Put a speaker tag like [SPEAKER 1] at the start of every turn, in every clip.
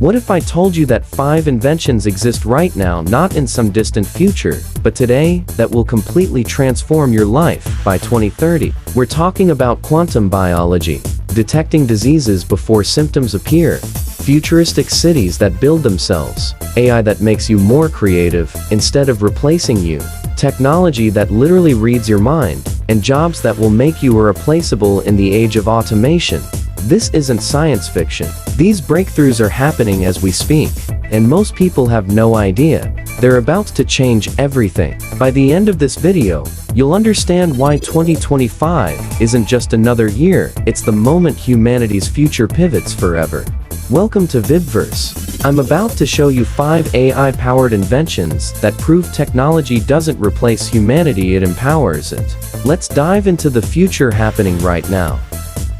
[SPEAKER 1] What if I told you that 5 inventions exist right now, not in some distant future, but today, that will completely transform your life by 2030? We're talking about quantum biology, detecting diseases before symptoms appear, futuristic cities that build themselves, AI that makes you more creative instead of replacing you, technology that literally reads your mind, and jobs that will make you irreplaceable in the age of automation. This isn't science fiction. These breakthroughs are happening as we speak, and most people have no idea. They're about to change everything. By the end of this video, you'll understand why 2025 isn't just another year, it's the moment humanity's future pivots forever. Welcome to VibeVerse. I'm about to show you 5 AI-powered inventions that prove technology doesn't replace humanity, it empowers it. Let's dive into the future happening right now.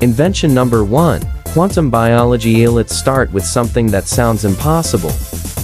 [SPEAKER 1] Invention number 1. Quantum biology. Let's start with something that sounds impossible.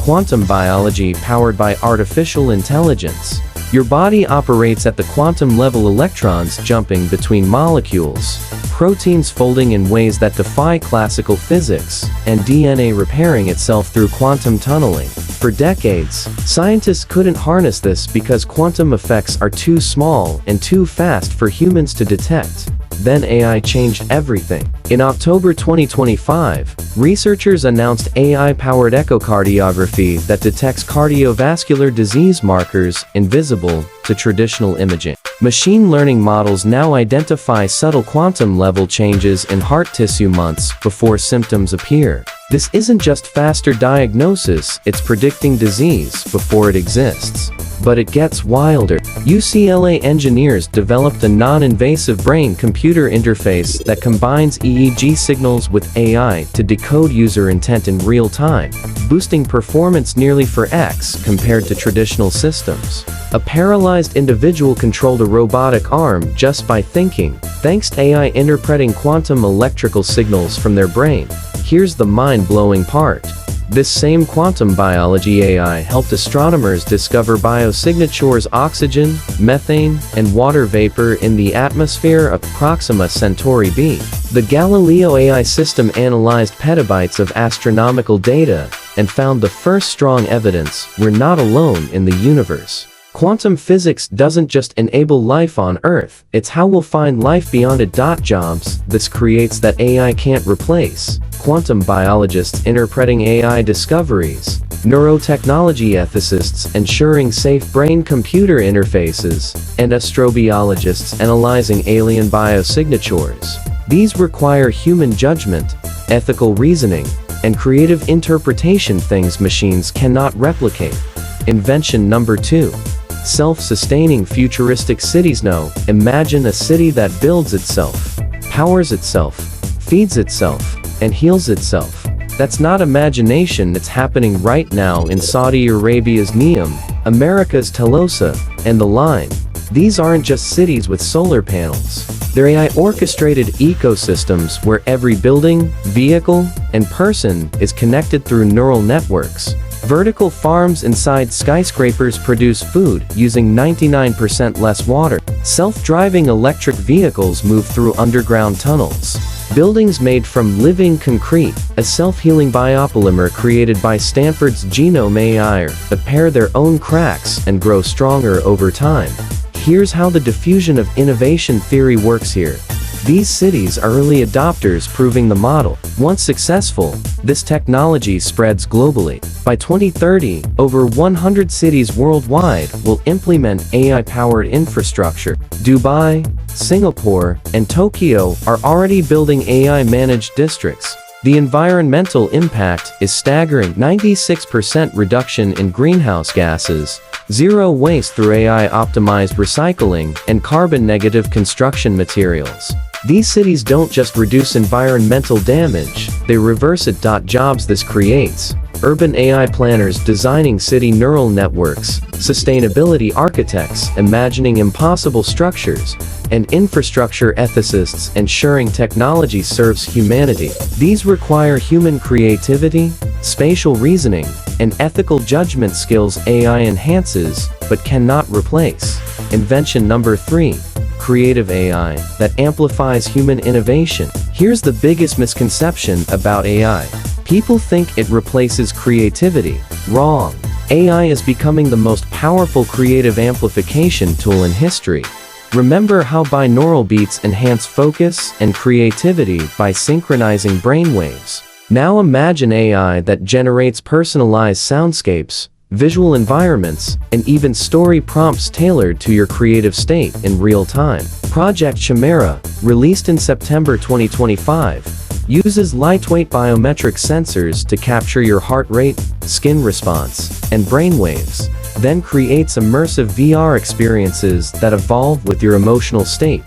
[SPEAKER 1] Quantum biology powered by artificial intelligence. Your body operates at the quantum level, electrons jumping between molecules, proteins folding in ways that defy classical physics, and DNA repairing itself through quantum tunneling. For decades, scientists couldn't harness this because quantum effects are too small and too fast for humans to detect. Then AI changed everything. In October 2025, researchers announced AI-powered echocardiography that detects cardiovascular disease markers invisible to traditional imaging. Machine learning models now identify subtle quantum-level changes in heart tissue months before symptoms appear. This isn't just faster diagnosis, it's predicting disease before it exists. But it gets wilder. UCLA engineers developed a non-invasive brain-computer interface that combines EEG signals with AI to decode user intent in real time, boosting performance nearly 4x compared to traditional systems. A paralyzed individual controlled a robotic arm just by thinking, thanks to AI interpreting quantum electrical signals from their brain. Here's the mind-blowing part. This same quantum biology AI helped astronomers discover biosignatures, oxygen, methane, and water vapor in the atmosphere of Proxima Centauri b. The Galileo AI system analyzed petabytes of astronomical data and found the first strong evidence we're not alone in the universe. Quantum physics doesn't just enable life on Earth, it's how we'll find life beyond it. Jobs this creates that AI can't replace. Quantum biologists interpreting AI discoveries, neurotechnology ethicists ensuring safe brain-computer interfaces, and astrobiologists analyzing alien biosignatures. These require human judgment, ethical reasoning, and creative interpretation, things machines cannot replicate. Invention number 2. Self-sustaining futuristic cities. Now, imagine a city that builds itself, powers itself, feeds itself, and heals itself. That's not imagination, it's happening right now in Saudi Arabia's NEOM, America's Telosa, and the Line. These aren't just cities with solar panels. They're AI-orchestrated ecosystems where every building, vehicle, and person is connected through neural networks. Vertical farms inside skyscrapers produce food using 99% less water. Self-driving electric vehicles move through underground tunnels. Buildings made from living concrete, a self-healing biopolymer created by Stanford's Genome AI repair their own cracks and grow stronger over time. Here's how the diffusion of innovation theory works here. These cities are early adopters, proving the model. Once successful, this technology spreads globally. By 2030, over 100 cities worldwide will implement AI-powered infrastructure. Dubai, Singapore, and Tokyo are already building AI-managed districts. The environmental impact is staggering: 96% reduction in greenhouse gases, zero waste through AI-optimized recycling, and carbon-negative construction materials. These cities don't just reduce environmental damage, they reverse it. Jobs this creates: urban AI planners designing city neural networks, sustainability architects imagining impossible structures, and infrastructure ethicists ensuring technology serves humanity. These require human creativity, spatial reasoning, and ethical judgment skills AI enhances, but cannot replace. Invention number 3. Creative AI that amplifies human innovation. Here's the biggest misconception about AI. People think it replaces creativity. Wrong. AI is becoming the most powerful creative amplification tool in history. Remember how binaural beats enhance focus and creativity by synchronizing brainwaves. Now imagine AI that generates personalized soundscapes, visual environments, and even story prompts tailored to your creative state in real time. Project Chimera, released in September 2025, uses lightweight biometric sensors to capture your heart rate, skin response, and brainwaves, then creates immersive VR experiences that evolve with your emotional state.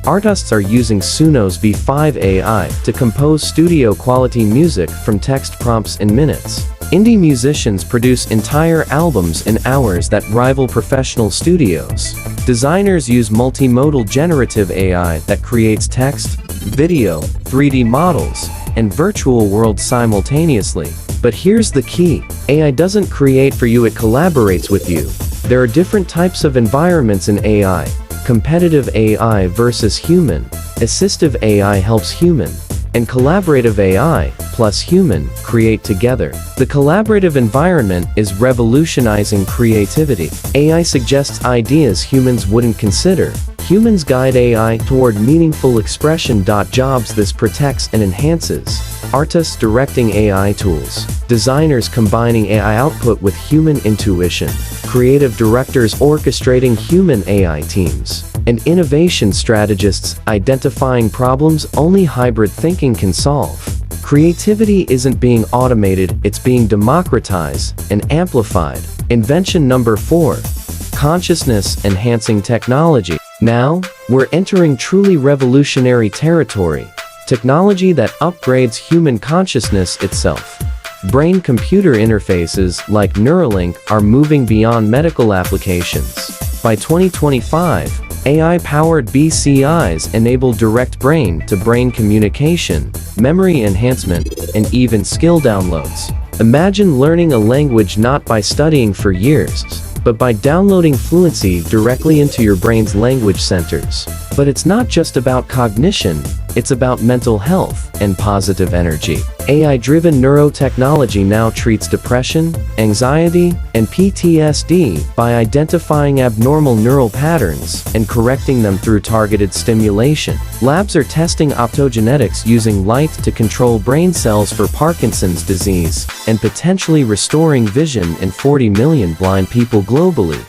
[SPEAKER 1] Artists are using Suno's V5 AI to compose studio-quality music from text prompts in minutes. Indie musicians produce entire albums in hours that rival professional studios. Designers use multimodal generative AI that creates text, video, 3D models, and virtual worlds simultaneously. But here's the key. AI doesn't create for you, it collaborates with you. There are different types of environments in AI. Competitive AI versus human. Assistive AI helps human. And collaborative AI plus human create together. The collaborative environment is revolutionizing creativity. AI suggests ideas humans wouldn't consider. Humans guide AI toward meaningful expression. Jobs this protects and enhances. Artists directing AI tools. Designers combining AI output with human intuition. Creative directors orchestrating human AI teams. And innovation strategists identifying problems only hybrid thinking can solve. Creativity isn't being automated, it's being democratized and amplified. Invention number 4. Consciousness enhancing technology. Now, we're entering truly revolutionary territory. Technology that upgrades human consciousness itself. Brain-computer interfaces like Neuralink are moving beyond medical applications. By 2025, AI-powered BCIs enable direct brain-to-brain communication, memory enhancement, and even skill downloads. Imagine learning a language not by studying for years, but by downloading fluency directly into your brain's language centers. But it's not just about cognition, it's about mental health and positive energy. AI-driven neurotechnology now treats depression, anxiety, and PTSD by identifying abnormal neural patterns and correcting them through targeted stimulation. Labs are testing optogenetics using light to control brain cells for Parkinson's disease and potentially restoring vision in 40 million blind people globally.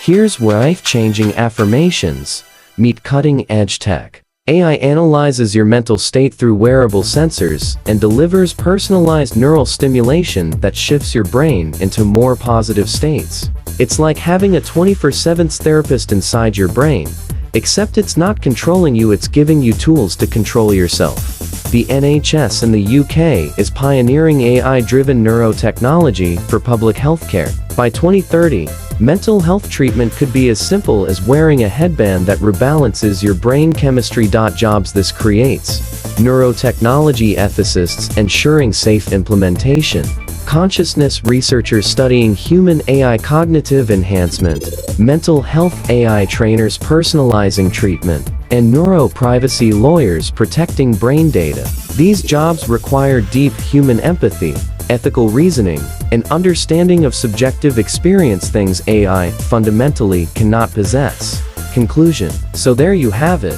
[SPEAKER 1] Here's life-changing affirmations. Meet cutting-edge tech. AI analyzes your mental state through wearable sensors and delivers personalized neural stimulation that shifts your brain into more positive states. It's like having a 24/7 therapist inside your brain, except it's not controlling you, it's giving you tools to control yourself. The NHS in the UK is pioneering AI-driven neurotechnology for public healthcare. By 2030, mental health treatment could be as simple as wearing a headband that rebalances your brain chemistry. Jobs this creates. Neurotechnology ethicists ensuring safe implementation. Consciousness researchers studying human AI cognitive enhancement. Mental health AI trainers personalizing treatment. And neuroprivacy lawyers protecting brain data. These jobs require deep human empathy, ethical reasoning, and understanding of subjective experience, things AI fundamentally cannot possess. Conclusion. So there you have it.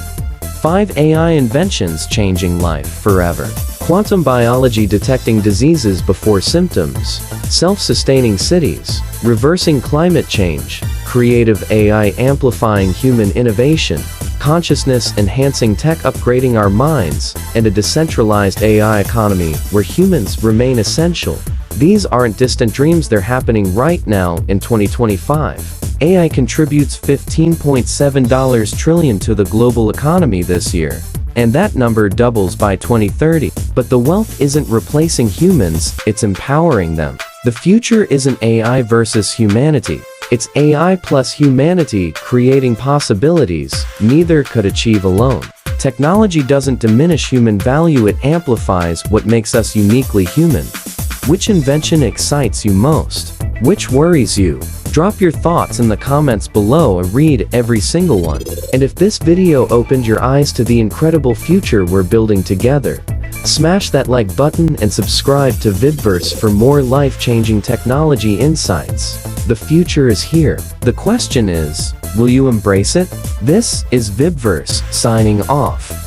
[SPEAKER 1] 5 AI inventions changing life forever. Quantum biology detecting diseases before symptoms. Self-sustaining cities. Reversing climate change. Creative AI amplifying human innovation. Consciousness enhancing tech upgrading our minds, and a decentralized AI economy where humans remain essential. These aren't distant dreams, they're happening right now in 2025. AI contributes $15.7 trillion to the global economy this year, and that number doubles by 2030. But the wealth isn't replacing humans, it's empowering them. The future isn't AI versus humanity. It's AI plus humanity creating possibilities neither could achieve alone. Technology doesn't diminish human value, it amplifies what makes us uniquely human. Which invention excites you most? Which worries you? Drop your thoughts in the comments below. I read every single one. And if this video opened your eyes to the incredible future we're building together, Smash that like button and subscribe to VibeVerse for more life-changing technology insights. The future is here. The question is, will you embrace it? This is VibeVerse signing off.